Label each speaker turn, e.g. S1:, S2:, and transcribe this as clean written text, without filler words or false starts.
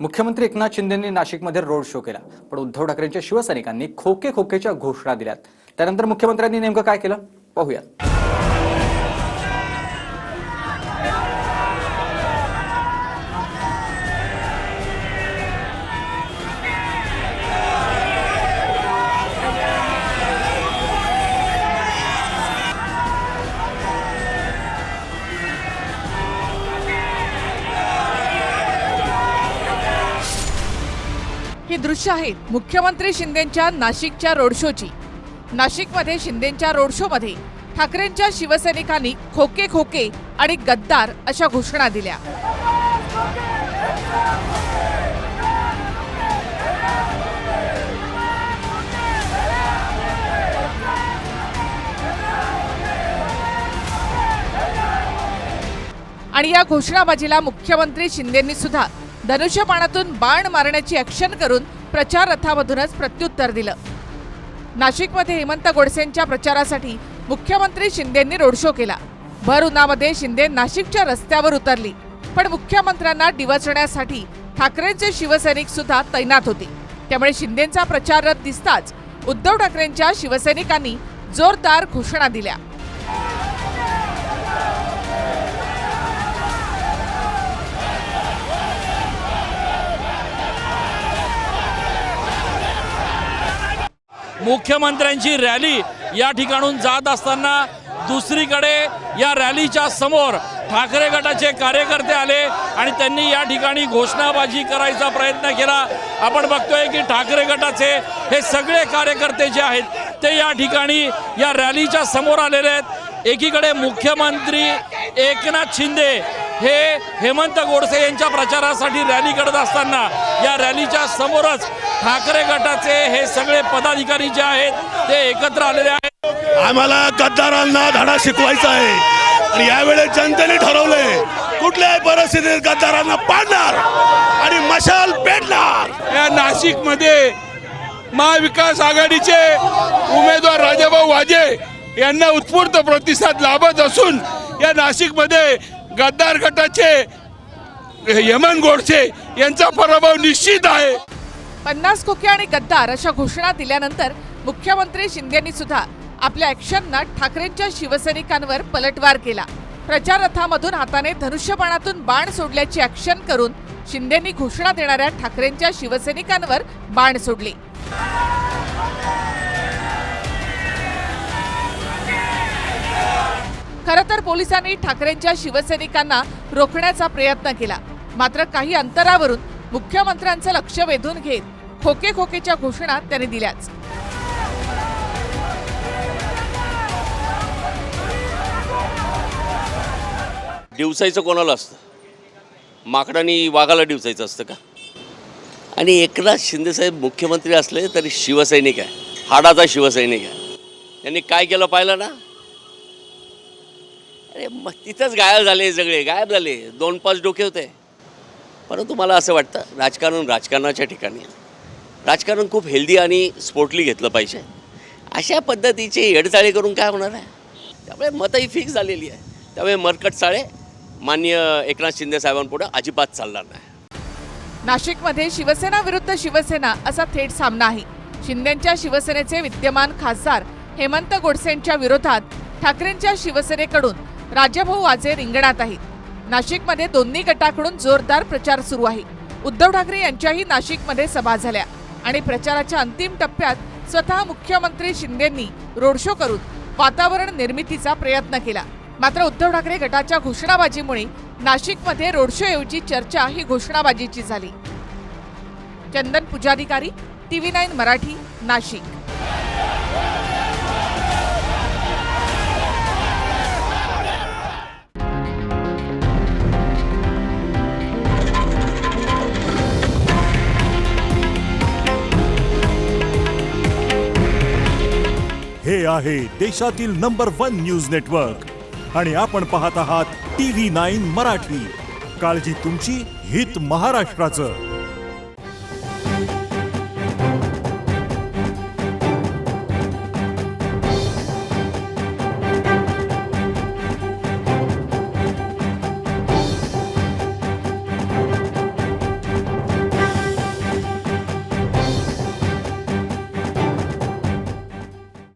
S1: मुख्यमंत्री एकनाथ शिंदेंनी नाशिकमध्ये road show केला, पण उद्धव ठाकरेंच्या शिवसैनिकांनी खोकेच्या घोषणा दिल्यात. त्यानंतर मुख्यमंत्र्यांनी नेमकं काय केलं पाहूयात.
S2: ही दृश्य आहेत मुख्यमंत्री शिंदेंच्या नाशिकच्या रोड शोची. नाशिकमध्ये शिंदेंच्या रोड शो मध्ये ठाकरेंच्या शिवसैनिकांनी खोके आणि गद्दार अशा घोषणा दिल्या. आणि या घोषणाबाजीला मुख्यमंत्री शिंदेंनी सुद्धा धनुष्यबाणातून बाण मारण्याची ॲक्शन करून प्रचार रथामधूनच प्रत्युत्तर दिलं. नाशिकमध्ये हेमंत गोडसेंच्या प्रचारासाठी मुख्यमंत्री शिंदेंनी रोड शो केला. भर उन्हामध्ये शिंदे नाशिकच्या रस्त्यावर उतरली, पण मुख्यमंत्र्यांना डिवचण्यासाठी ठाकरेंचे शिवसैनिक सुद्धा तैनात होते. त्यामुळे शिंदेंचा प्रचार रथ दिसताच उद्धव ठाकरेंच्या शिवसैनिकांनी जोरदार घोषणा दिल्या.
S3: मुख्यमंत्र्यांची रॅली या ठिकाणून जात असताना दुसरीकडे या रॅलीच्या समोर ठाकरे गटाचे कार्यकर्ते आले आणि त्यांनी या ठिकाणी घोषणाबाजी करायचा प्रयत्न केला. आपण बघतोय की ठाकरे गटाचे हे सगळे कार्यकर्ते जे आहेत ते या ठिकाणी या रॅलीच्या समोर आलेले आहेत. एकीकडे मुख्यमंत्री एकनाथ शिंदे हे हेमंत गोडसे यांच्या प्रचारासाठी रॅली करत असताना या रॅलीच्या समोरच ठाकरे गटाचे हे सगळे पदाधिकारी जे आहेत ते एकत्र आलेले आहेत.
S4: आम्हाला गद्दारांना धडा शिकवायचा आहे आणि यावेळेस जनतेने ठरवलंय कुठल्याही परिस्थितीत गद्दारांना पाडणार आणि मशाल पेटणार.
S5: या नाशिकमध्ये महाविकास आघाडीचे उमेदवार राजाभाऊ वाजे यांना उत्स्फूर्त प्रतिसाद लाभत असून या नाशिकमध्ये गद्दार गटाचे हेमंत गोडसे यांचा पराभव निश्चित आहे.
S2: 50 खोके आणि गद्दार अशा घोषणा दिल्यानंतर मुख्यमंत्री शिंदेंनी सुद्धा आपल्या ॲक्शननं ठाकरेंच्या शिवसैनिकांवर पलटवार केला. प्रचार रथामधून हाताने धनुष्यबाणातून बाण सोडल्याची ॲक्शन करून शिंदेंनी घोषणा देणाऱ्या ठाकरेंच्या शिवसैनिकांवर बाण सोडले. खरं तर पोलिसांनी ठाकरेंच्या शिवसैनिकांना रोखण्याचा प्रयत्न केला, मात्र काही अंतरावरून मुख्यमंत्र्यांचं लक्ष वेधून घेत खोकेच्या घोषणा त्यांनी दिल्याच.
S6: डिवसायचं कोणाला असतं? माकडांनी वाघाला डिवसायचं असतं का? आणि एकनाथ शिंदेसाहेब मुख्यमंत्री असले तरी शिवसैनिक आहे, हाडाचा शिवसैनिक आहे. त्यांनी काय केलं पाहिलं ना? अरे मग तिथंच गायब झाले 2-5 डोके होते. परंतु मला असं वाटतं राजकारणाच्या ठिकाणी राजकारण खूप हेल्दी आणि स्पोर्टली घेतलं पाहिजे. अशा पद्धतीचे येडचाळे करून काय होणार आहे? त्यामुळे मतही फिक्स झालेली आहे. त्यामुळे मरकट चाळे माननीय एकनाथ शिंदे साहेबांपुढे अजिबात चालणार नाही.
S2: नाशिकमध्ये शिवसेना विरुद्ध शिवसेना असा थेट सामना आहे. शिंदेंच्या शिवसेनेचे विद्यमान खासदार हेमंत गोडसेंच्या विरोधात ठाकरेंच्या शिवसेनेकडून राजाभाऊ वाजे रिंगणात आहेत. नाशिकमध्ये दोन्ही गटाकडून जोरदार प्रचार सुरू आहे. उद्धव ठाकरे यांच्याही नाशिकमध्ये सभा झाल्या आणि प्रचाराच्या अंतिम टप्प्यात स्वतः मुख्यमंत्री शिंदेंनी रोड शो करून वातावरण निर्मितीचा प्रयत्न केला. मात्र उद्धव ठाकरे गटाच्या घोषणाबाजीमुळे नाशिकमध्ये रोड शो ऐवजी चर्चा ही घोषणाबाजीची झाली. चंदन पुजाधिकारी, TV9 मराठी, नाशिक.
S7: हे आहे देशातील नंबर 1 न्यूज नेटवर्क आणि आपण पाहत आहात TV9 मराठी. काळजी तुमची, हित महाराष्ट्राचं.